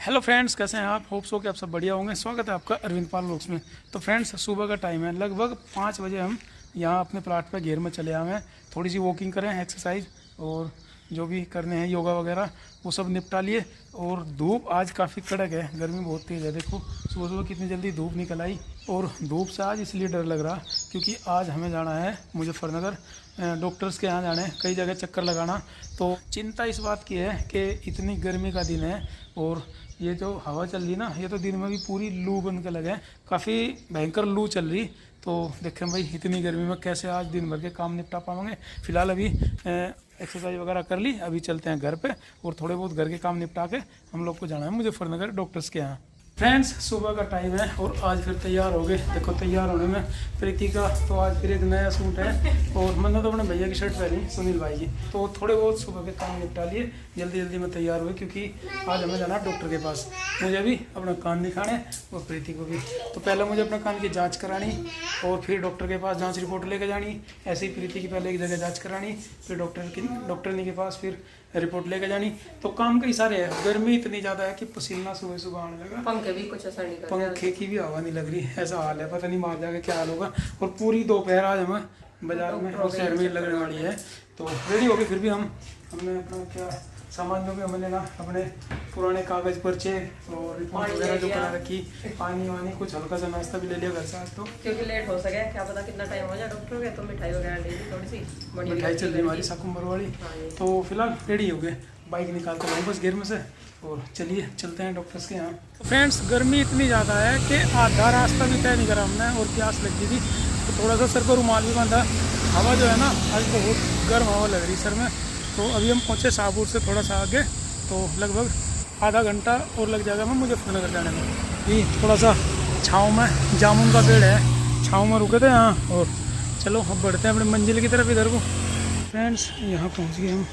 Hello friends, कैसे हैं आप? होप सो कि आप सब बढ़िया होंगे। स्वागत है आपका अरविंद पाल व्लॉग्स में। तो फ्रेंड्स, सुबह का टाइम है, लगभग 5 बजे हम यहाँ अपने प्लाट पे घेर में चले आए हैं। थोड़ी सी वॉकिंग करें, एक्सरसाइज और जो भी करने हैं योगा वगैरह वो सब निपटा लिए। और धूप आज काफ़ी कड़क है, गर्मी बहुत तेज़ है। देखो सुबह सुबह कितनी जल्दी धूप निकल आई। और धूप से आज इसलिए डर लग रहा क्योंकि आज हमें जाना है मुजफ्फरनगर, डॉक्टर्स के यहाँ जाना है, कई जगह चक्कर लगाना। तो चिंता इस बात की है कि इतनी गर्मी का दिन है और ये जो हवा चल रही ना, ये तो दिन में भी पूरी लू बन के लगे, काफ़ी भयंकर लू चल रही। तो देखें भाई, इतनी गर्मी में कैसे आज दिन भर के काम निपटा पाएंगे। फिलहाल अभी एक्सरसाइज वगैरह कर ली, अभी चलते हैं घर पे और थोड़े बहुत घर के काम निपटा के हम लोग को जाना है मुजफ्फरनगर डॉक्टर्स के यहाँ। फ्रेंड्स, सुबह का टाइम है और आज फिर तैयार हो गए। देखो तैयार होने में प्रीति का तो आज फिर एक नया सूट है और मैंने तो अपने भैया की शर्ट पहनी, सुनील भाई की। तो थोड़े बहुत सुबह के काम निपटा लिए, जल्दी जल्दी में तैयार हुए क्योंकि आज हमें जाना डॉक्टर के पास। मुझे भी अपना कान दिखाने और प्रीति को भी। तो पहले मुझे अपना कान की जाँच करानी और फिर डॉक्टर के पास जाँच रिपोर्ट लेके जानी। ऐसे ही प्रीति की पहले एक जगह जाँच करानी, फिर डॉक्टर के पास फिर रिपोर्ट लेके जानी। तो काम कई सारे है, गर्मी इतनी ज़्यादा है कि पसीना सुबह सुबह आने लगा। पंखे भी कुछ असर नहीं कर रहे, पंखे की भी हवा नहीं लग रही, ऐसा हाल है। पता नहीं बाहर जाके क्या हाल होगा। और पूरी दोपहर आज हमें बाजार में और शहर में लगने वाली है। तो रेडी हो गए, फिर भी हमने अपना क्या सामान जो भी हमें लेना, अपने पुराने कागज पर्चे और रिपोर्ट वगैरह जो करा रखी, पानी वानी, कुछ हल्का सा नाश्ता भी ले लिया घर से आज। तो क्योंकि लेट हो सके, क्या पता कितना टाइम हो जाए डॉक्टर के। तो मिठाई वगैरह ले ली थोड़ी सी, मिठाई चल रही हमारी साकुम्बर वाली। तो फिलहाल रेडी हो गए, बाइक निकाल कर बस घेर में से और चलिए चलते हैं डॉक्टर्स के यहाँ। फ्रेंड्स, गर्मी इतनी ज़्यादा है कि आधा रास्ता भी तय नहीं करा हमने और प्यास लग गई थी। तो थोड़ा सा सर को रुमाल भी बांधा। हवा जो है ना, आज बहुत गर्म हवा लग रही सर में। तो अभी हम पहुँचे शाहपुर से थोड़ा सा आगे, तो लगभग आधा घंटा और लग जाएगा हमें मुजफ्फरनगर जाने में। ये थोड़ा सा छाँव में, जामुन का पेड़ है, छाँव में रुके थे यहाँ। और चलो अब बढ़ते हैं अपनी मंजिल की तरफ इधर को। फ्रेंड्स, यहाँ पहुँच गए हम,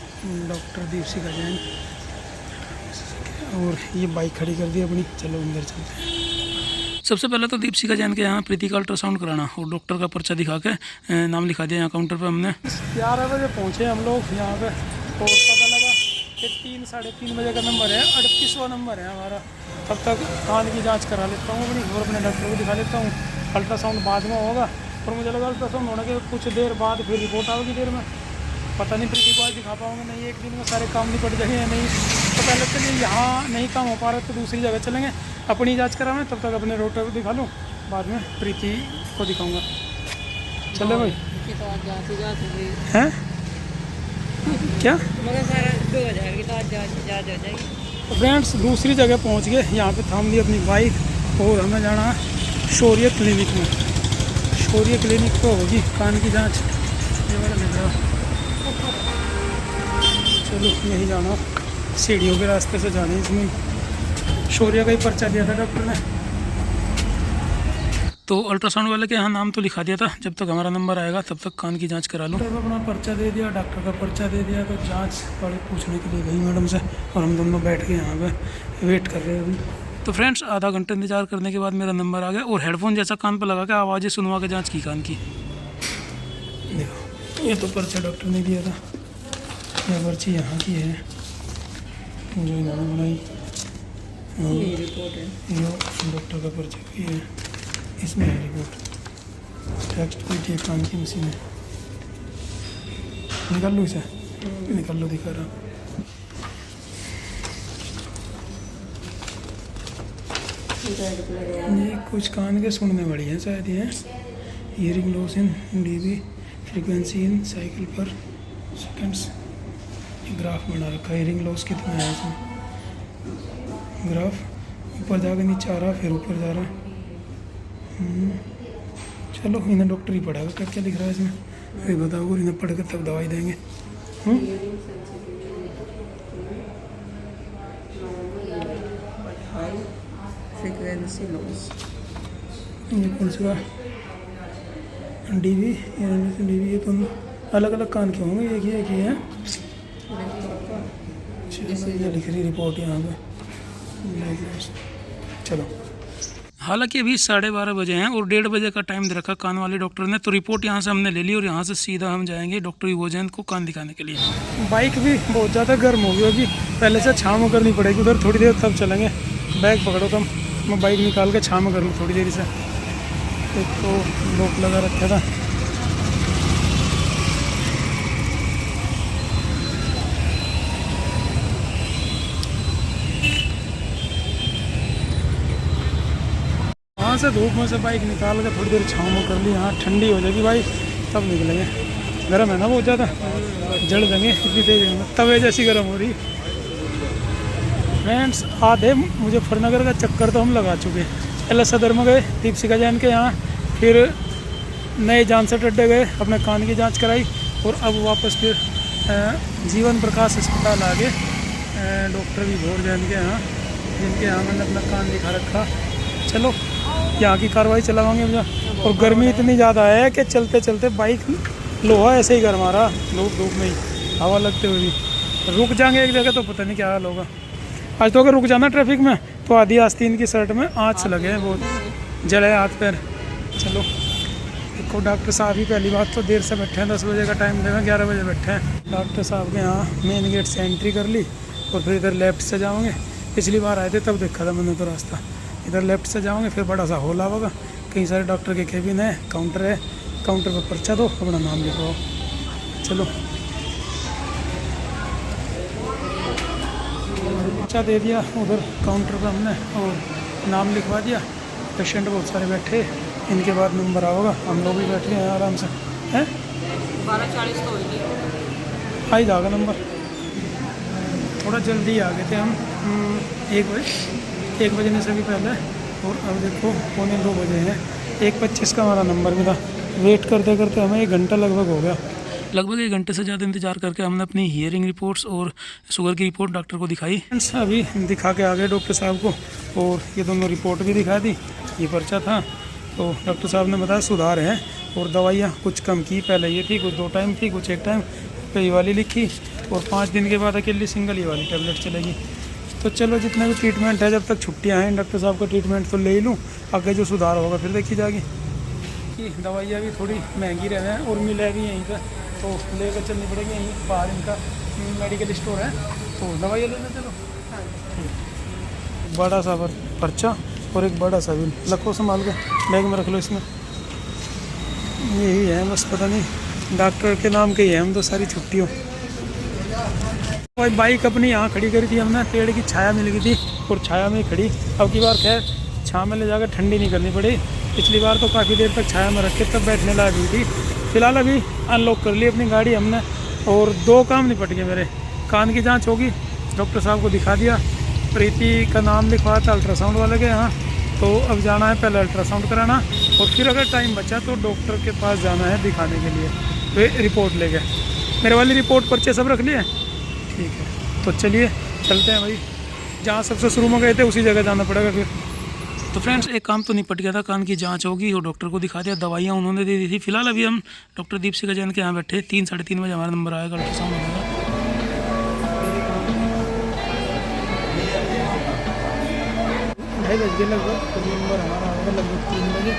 डॉक्टर दीपशिखा जैन। और ये बाइक खड़ी कर दी अपनी, चलो अंदर चलते हैं। सबसे पहले तो दीपशिखा जैन के यहाँ प्रीति का अल्ट्रासाउंड कराना और डॉक्टर का पर्चा दिखा के नाम लिखा दिया यहाँ काउंटर पे हमने। 11 बजे पहुँचे हम लोग यहाँ पे और पता लगा कि 3 साढ़े 3 बजे का नंबर है, 38वां नंबर है हमारा। तब तक कान की जाँच करा लेता हूँ अपनी और अपने डॉक्टर को दिखा लेता हूँ। अल्ट्रासाउंड बाद में होगा और मुझे लगा अल्ट्रासाउंड होने के कुछ देर बाद फिर रिपोर्ट आएगी देर में। पता नहीं प्रीति को आज दिखा पाऊँगे नहीं, एक दिन में सारे काम निपट जाएंगे या नहीं। तो पहले चलिए, यहाँ नहीं काम हो पा रहा तो दूसरी जगह चलेंगे, अपनी जांच करावें। तब तक अपने डॉक्टर को दिखा लूँ, बाद में प्रीति को दिखाऊंगा। चलो भाई, हैं क्या तो फ्रेंड्स, दूसरी जगह पहुँच गए। यहाँ पे थाम दी अपनी बाइक और हमें जाना है शौर्य क्लिनिक में। शौर्य क्लिनिक तो होगी कान की जाँच, ये वाला लग रहा। चलो यही जाना, सीढ़ियों के रास्ते से जाने। इसमें शौर्य का ही पर्चा दिया था डॉक्टर ने। तो अल्ट्रासाउंड वाले के यहाँ नाम तो लिखा दिया था, जब तक हमारा नंबर आएगा तब तक कान की जांच करा लो। तो अपना पर्चा दे दिया, डॉक्टर का पर्चा दे दिया। तो जांच पड़े पूछने के लिए गई मैडम से और हम दोनों बैठ के यहाँ पे वेट कर रहे हैं अभी। तो फ्रेंड्स, आधा घंटा इंतजार करने के बाद मेरा नंबर आ गया और हेडफोन जैसा कान पर लगा के आवाज़ें सुनवा के जाँच की कान की। देखो, ये तो पर्चा डॉक्टर ने दिया था, यह पर्ची यहाँ की है जो इन्होंने बनाई। ये रिपोर्ट है, ये डॉक्टर का पर्चा भी है, इसमें है रिपोर्ट। टेक्स्ट भी कान की मशीन है। निकाल लो इसे, निकाल लो, दिखा रहा। ये कुछ कान के सुनने वाली है शायद। ये hearing loss in dB, frequency in cycle पर सेकेंड्स। ग्राफ बना रखा है, हियरिंग लॉस कितना है इसमें। ग्राफ ऊपर जाकर नीचे आ रहा, फिर ऊपर जा रहा। चलो इन्हें डॉक्टर ही पढ़ाएगा, क्या क्या लिख रहा है इसमें वही बताओ और इन्हें पढ़ कर तब दवाई देंगे। फ्रीक्वेंसी लॉस, ये कौन सा डीवी, ये तो अलग अलग कान के होंगे, एक ही है। ये लिख रही रिपोर्ट यहाँ पे। चलो, हालांकि अभी 12:30 बजे हैं और 1:30 बजे का टाइम दे रखा कान वाले डॉक्टर ने। तो रिपोर्ट यहाँ से हमने ले ली और यहाँ से सीधा हम जाएंगे डॉक्टर युवजैन को कान दिखाने के लिए। बाइक भी बहुत ज़्यादा गर्म हो गई, अभी पहले से छाँव करनी पड़ेगी उधर थोड़ी देर, तब चलेंगे। बैग पकड़ो तुम, मैं बाइक निकाल के छाँव में कर लूँ थोड़ी देर से। एक तो लॉक लगा रखा था। वहाँ से धूप में से बाइक निकाल के थोड़ी देर छाँव में कर ली। हाँ ठंडी हो जाएगी बाइक तब निकलेंगे। गर्म है ना बहुत ज़्यादा, जल देंगे इतनी तेज तवे जैसी गर्म हो रही। फ्रेंड्स आधे मुजफ्फरनगर का चक्कर तो हम लगा चुके। पहले सदर में गए दीपशिखा जैन के यहाँ, फिर नए जानसठ अड्डे गए, अपने कान की जांच कराई, और अब वापस फिर जीवन प्रकाश अस्पताल आ गए डॉक्टर विभोर जैन के यहाँ, जिनके यहाँ मैंने अपना कान दिखा रखा। चलो यहाँ की कार्रवाई चलावाएंगे मुझे। और गर्मी इतनी ज़्यादा है कि चलते चलते बाइक लोहा ऐसे ही गर्मा रहा, धूप में ही हवा लगते हुए भी। रुक जाएंगे एक जगह तो पता नहीं क्या हाल होगा। आज तो अगर रुक जाना ट्रैफिक में तो आधी आस्तीन की शर्ट में आँच लगे हैं, बहुत जले हाथ पैर। चलो देखो डॉक्टर साहब ही पहली बात तो देर से बैठे हैं, 10 बजे का टाइम देगा, 11 बजे बैठे हैं। डॉक्टर साहब के यहाँ मेन गेट से एंट्री कर ली और फिर इधर लेफ्ट से जाओगे। पिछली बार आए थे तब देखा था मैंने तो रास्ता। इधर लेफ्ट से जाओगे फिर बड़ा सा हॉल आएगा, कई सारे डॉक्टर के केबिन है, काउंटर है, काउंटर पर पर्चा दो, अपना नाम लिखवाओ। चलो पर्चा दे दिया उधर काउंटर पर हमने और नाम लिखवा दिया। पेशेंट बहुत सारे बैठे, इनके बाद नंबर आओगा। हम लोग भी बैठे हैं आराम से, हैं 12:40 तो होगी, आ ही जाएगा नंबर। थोड़ा जल्दी आ गए थे हम 1 बजने से भी पहले, और अब देखो 1:45 बजे हैं। 1:25 का हमारा नंबर भी था। वेट करते करते हमें 1 घंटा लगभग हो गया। लगभग 1 घंटे से ज़्यादा इंतजार करके हमने अपनी हियरिंग रिपोर्ट्स और शुगर की रिपोर्ट डॉक्टर को दिखाई। अभी दिखा के आ गए डॉक्टर साहब को, और ये दोनों रिपोर्ट भी दिखा दी। ये पर्चा था तो डॉक्टर साहब ने बताया सुधार है, और दवाइयाँ कुछ कम की, पहले ये थी कुछ 2 टाइम थी, कुछ 1 टाइम पे ये वाली लिखी, और 5 दिन के बाद अकेली सिंगल ये वाली टैबलेट चलेगी। तो चलो जितने भी ट्रीटमेंट है, जब तक छुट्टियाँ हैं डॉक्टर साहब का ट्रीटमेंट तो ले ही लूँ, आगे जो सुधार होगा फिर देखी जाएगी। कि दवाइयाँ भी थोड़ी महंगी रहे हैं और मिलेगी यहीं पर, तो लेकर चलनी पड़ेगी। यहीं बाहर इनका मेडिकल स्टोर है, तो दवाइयाँ लेना चलो। बड़ा सा पर्चा और एक बड़ा सा बिल, रखो संभाल के, बैग में रख लो। इसमें यही है बस, पता नहीं डॉक्टर के नाम के ही है हम तो सारी छुट्टियों। भाई बाइक अपनी यहाँ खड़ी करी थी हमने, पेड़ की छाया मिल गई थी और छाया में खड़ी। अब की बार खैर छाँव में ले जाकर ठंडी नहीं करनी पड़ी। पिछली बार तो काफ़ी देर तक छाया में रख के तब बैठने लायक हुई थी। फिलहाल अभी अनलॉक कर ली अपनी गाड़ी हमने, और 2 काम निपट गए मेरे। कान की जांच होगी, डॉक्टर साहब को दिखा दिया, प्रीति का नाम लिखवाया था अल्ट्रासाउंड वाले के यहाँ, तो अब जाना है पहले अल्ट्रासाउंड कराना, और फिर अगर टाइम बचा तो डॉक्टर के पास जाना है दिखाने के लिए, वे रिपोर्ट ले गए। मेरे वाली रिपोर्ट पर्चे सब रख लिए, ठीक है। तो चलिए चलते हैं भाई, जहाँ सबसे शुरू में गए थे उसी जगह जाना पड़ेगा फिर। तो फ्रेंड्स एक काम तो निपट गया था, कान की जांच होगी और डॉक्टर को दिखा दिया, दवाइयाँ उन्होंने दे दी थी। फिलहाल अभी हम डॉक्टर दीपशिखा जैन के यहाँ बैठे, 3 साढ़े 3 बजे हमारा नंबर आएगा, अल्ट्रासाउंड होगा। 2:30 बज गए लगभग, तो नंबर हमारा आएगा लगभग 3 बजे।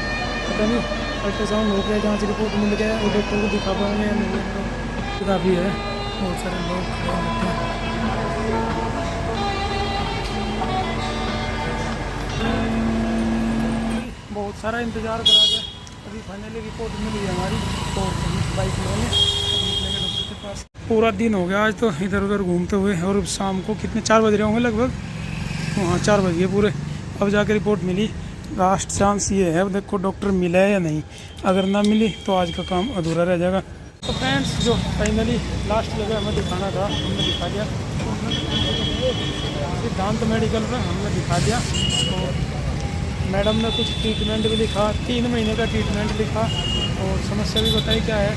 पता नहीं अल्ट्रासाउंड हो गया, जाँच रिपोर्ट मिल गया, और डॉक्टर को दिखा पाएंगे या नहीं। काफ़ी है, बहुत सारे लोग खड़े हैं। बहुत सारा इंतज़ार करा के अभी फाइनली रिपोर्ट मिल गई हमारी, तो बाइक लेंगे निकलेंगे डॉक्टर के पास। पूरा दिन हो गया आज तो इधर उधर घूमते हुए, और शाम को कितने 4 बज रहे होंगे लगभग, हाँ 4 बज गए पूरे। अब जाकर रिपोर्ट मिली। लास्ट चांस ये है, देखो डॉक्टर मिला है या नहीं, अगर ना मिली तो आज का काम अधूरा रह जाएगा। तो फ्रेंड्स जो फाइनली लास्ट जगह हमें दिखाना था हमने दिखा दिया, सिद्धांत मेडिकल पर हमने दिखा दिया। तो मैडम ने कुछ ट्रीटमेंट भी लिखा, 3 महीने का ट्रीटमेंट लिखा, और समस्या भी बताई क्या है,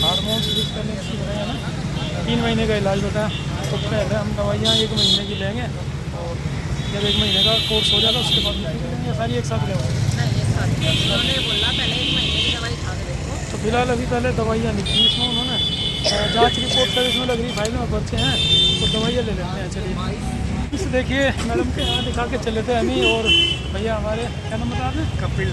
हार्मोन्स डिस्बैलेंस की है ना, 3 महीने का इलाज बताया। तो पहले हम दवाइयाँ 1 महीने की लेंगे, और जब 1 महीने का कोर्स हो जाएगा उसके बाद सारी एक साथ लेंगे। उन्होंने बोला पहले 1 महीने की दवाई खा के देखो। तो फिलहाल अभी पहले दवाइयाँ लिखी इसमें उन्होंने, जाँच रिपोर्ट का इसमें लग रही फाइल में पर्चे हैं, तो दवाइयाँ ले लेते हैं। चलिए देखिए मैडम के यहाँ दिखा के चले थे हमी, और भैया हमारे क्या नाम बता दें, कपिल।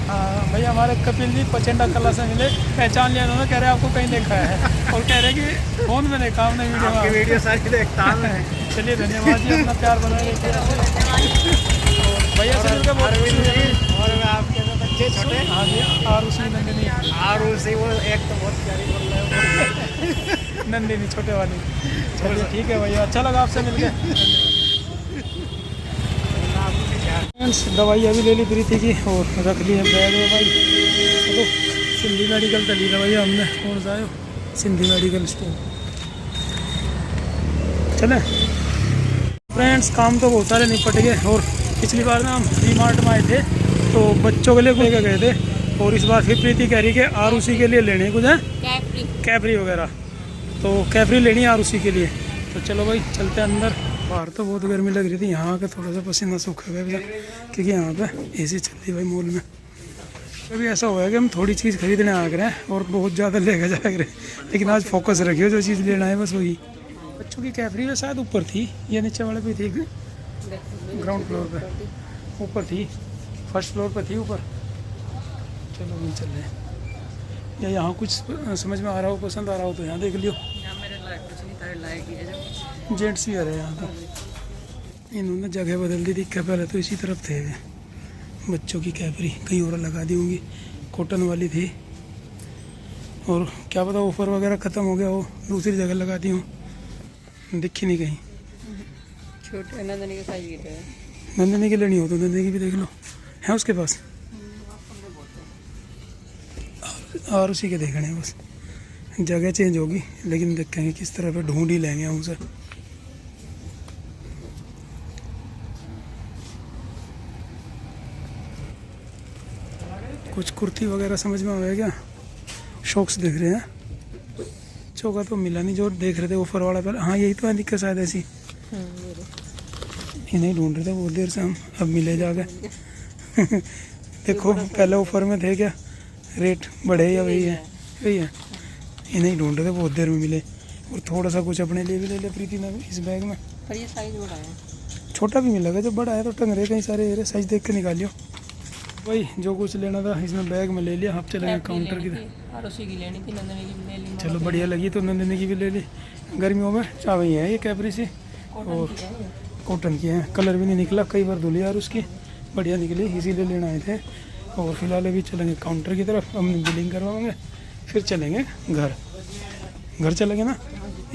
हाँ भैया हमारे कपिल जी पचेंडा कला से मिले, पहचान लिया उन्होंने, कह रहे आपको कहीं देखा है, और कह रहे कि फोन में देखा हमने वीडियो सारी देखता है। चलिए धन्यवाद जी, अपना प्यार बनाए रखिए। भैया से मिलकर बहुत खुशी हुई। और आपके तो बच्चे छोटे हाँ जी, आरुषि नंदिनी, आरुषि, वो एक तो बहुत प्यारी बोल रहे हो। नंदिनी छोटे वाली। चलिए ठीक है भैया, अच्छा लगा आपसे मिलके। फ्रेंड्स दवाई अभी ले ली प्रीति की और रख ली है बैग में भाई। चलो सिंधी मेडिकल तो ली दवाई हमने, कौन सा है सिंधी मेडिकल स्टोर। चले फ्रेंड्स, काम तो बहुत सारे निपट गए। और पिछली बार ना हम डी मार्ट में आए थे तो बच्चों के लिए लेकर गए थे, और इस बार फिर प्रीति कह रही कि आरुषि के लिए लेने कुछ है कैफरी वगैरह, तो कैफरी लेनी है आरुषि के लिए। तो चलो भाई चलते हैं अंदर। बाहर तो बहुत गर्मी लग रही थी, यहाँ आकर थोड़ा सा पसीना सूखा गया क्योंकि यहाँ पे एसी चल रही भाई मॉल में। कभी ऐसा हुआ है कि हम थोड़ी चीज़ खरीदने आ गए हैं और बहुत ज़्यादा लेकर जा रहे हैं, लेकिन आज फोकस रखियो जो चीज़ लेना है बस वही। बच्चों की कैफरी में शायद ऊपर थी या नीचे वाले पे थी, ग्राउंड फ्लोर पे ऊपर थी, फर्स्ट फ्लोर पे थी ऊपर। चलो हम चल रहे हैं, या यहाँ कुछ समझ में आ रहा हो, पसंद आ रहा हो तो यहाँ देख लियो। जेंट्स भी आ रहे हैं यहाँ तो। इन्होंने जगह बदल दी थी, क्या पहले तो इसी तरफ थे वे बच्चों की कैफरी, कहीं और लगा दी होंगी, कॉटन वाली थी। और क्या पता ऑफर वगैरह ख़त्म हो गया हो, दूसरी जगह लगा दी हूँ, दिखी नहीं कहीं। छोटे नंदनी के साइज की है, नंदिनी की लेनी हो तो नंदिनी की भी देख लो, है उसके पास। और उसी के देखने हैं बस, जगह चेंज होगी लेकिन देखेंगे किस तरह पे ढूंढ ही लेंगे हम उसे। कुछ कुर्ती वगैरह समझ में आया क्या? शॉक्स दिख रहे हैं, चौका तो मिला नहीं जो देख रहे थे ऑफर वाला पहले। हाँ यही तो है दिक्कत शायद ऐसी, ये नहीं ढूंढ रहे थे बहुत देर से हम, अब मिले जाके। देखो पहले ऑफर में थे क्या, रेट बढ़े या वही है? वही है, ये नहीं ढूंढ रहे थे बहुत देर में मिले। और थोड़ा सा कुछ अपने लिए भी ले लिया प्रीति ने इस बैग में। पर ये साइज बड़ा है, छोटा भी मिलेगा, जब बड़ा है तो टंग रहे कई सारे, साइज देख के निकालियो। भाई जो कुछ लेना था इसमें बैग में ले लिया। अब चलेंगे काउंटर की तरफ। आरुषि की लेनी थी, नंदनी की ले ली। चलो बढ़िया लगी तो नंदिनी की भी ले ली। गर्मियों में चावई है ये कैपरी सी, और कॉटन की है, कलर भी नहीं निकला, कई बार धुली यार उसकी, बढ़िया निकली, इसीलिए लेना आए थे। और फिलहाल अभी चलेंगे काउंटर की तरफ, हम बिलिंग करवाएंगे फिर चलेंगे घर। घर चलेंगे ना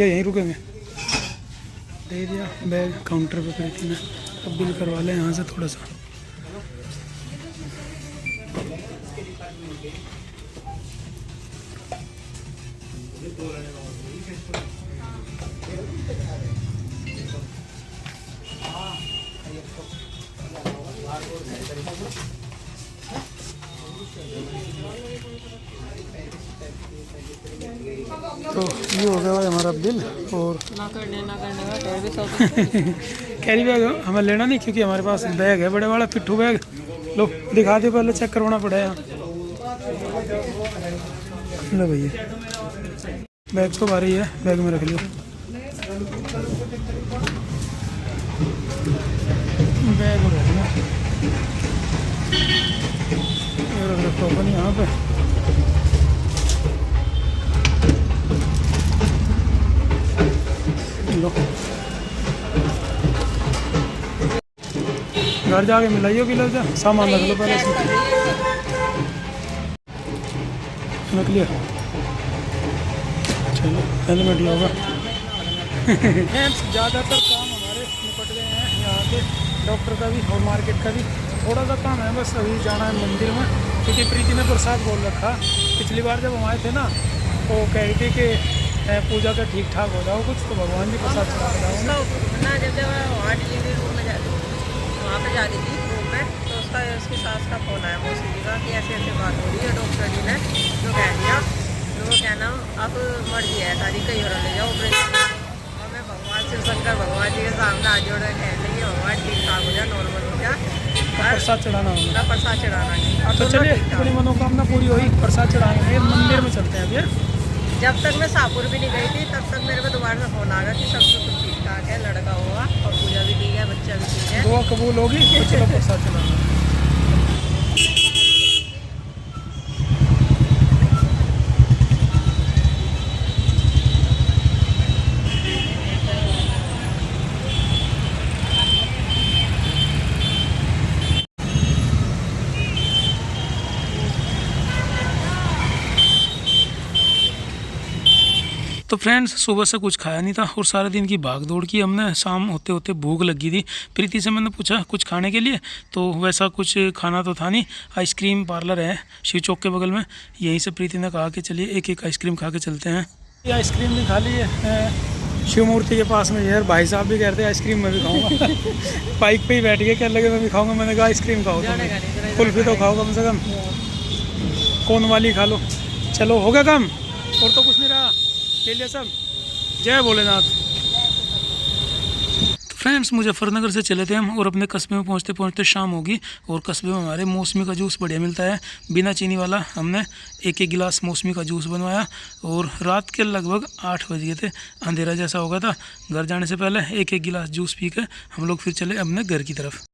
या यहीं रुकेंगे? दे दिया बैग काउंटर पे प्रीति ने, अब बिल करवा लें यहाँ से थोड़ा सा। तो ये हो गया भाई हमारा बिल। और ना करने का कैरी सब कैरी बैग हमें लेना नहीं क्योंकि हमारे पास बैग है बड़े वाला पिट्ठू बैग। लो दिखा दो, पहले चेक करवाना पड़ेगा। लो भैया बैग तो भारी है, बैग में रख लियो। बैग रख लो, टोकन यहाँ पे। लो घर जाके मिलाइयो किलो जा, सामान रख लो पहले से। रख लिया, चलो हेलमेट ही होगा। ज़्यादातर काम हमारे निपट गए हैं यहाँ पे, डॉक्टर का भी और मार्केट का भी। थोड़ा सा काम है बस, अभी जाना है मंदिर में क्योंकि प्रीति ने प्रसाद बोल रखा। पिछली बार जब हम आए थे ना तो कह रही थी कि पूजा का ठीक ठाक हो जाओ कुछ, तो भगवान जी प्रसाद चढ़ा के जाओ ना। जब वहाँ डिलीवरी रूम में जाती थी, वहाँ पे जा रही थी रूम में, तो उसकी सास का फ़ोन आया मौसी जी का कि ऐसे ऐसे बात हो रही है, डॉक्टर जी ने जो कह दिया, तो वो कहना अब मर्जी है तारी कहीं और ले जाओ ऑपरेशन। और मैं भगवान शिव शंकर भगवान जी के सामने आ जोड़ कह रही है भगवान ठीक ठाक हो जाए, नॉर्मल हो जाए, प्रसाद चढ़ाना होगा। प्रसाद चढ़ाना नहीं। और तो चलिए अपनी मनोकामना पूरी हुई, प्रसाद चढ़ाएंगे, मंदिर में चलते हैं अभी। जब तक मैं शाहपुर भी नहीं गई थी तब तक मेरे को दोबारा से फ़ोन आ गया कि सब कुछ ठीक ठाक है, लड़का हुआ और पूजा भी ठीक है, बच्चा भी ठीक है, दुआ कबूल होगी तो चलो प्रसाद चढ़ाना। तो फ्रेंड्स सुबह से कुछ खाया नहीं था और सारे दिन की भाग दौड़ की हमने, शाम होते होते भूख लगी थी। प्रीति से मैंने पूछा कुछ खाने के लिए, तो वैसा कुछ खाना तो था नहीं। आइसक्रीम पार्लर है शिव चौक के बगल में, यहीं से प्रीति ने कहा कि चलिए एक एक आइसक्रीम खा के चलते हैं। ये आइसक्रीम भी खा ली है शिव मूर्ति के पास में यार। भाई साहब भी कहते हैं आइसक्रीम मैं भी खाऊंगा। बाइक पे ही बैठ के कहने लगे मैं भी खाऊंगा। मैंने कहा आइसक्रीम खाओ, कुल्फी तो खाओ कम से कम, कोन वाली खा लो। चलो हो गया काम, और तो कुछ नहीं रहा, ले लिया सब। जय भोलेनाथ। तो फ्रेंड्स मुजफ्फरनगर से चले थे हम और अपने कस्बे में पहुंचते पहुंचते शाम होगी। और कस्बे में हमारे मौसमी का जूस बढ़िया मिलता है, बिना चीनी वाला। हमने एक एक गिलास मौसमी का जूस बनवाया और रात के लगभग 8 बज गए थे, अंधेरा जैसा हो गया था। घर जाने से पहले एक एक गिलास जूस पी के हम लोग फिर चले अपने घर की तरफ।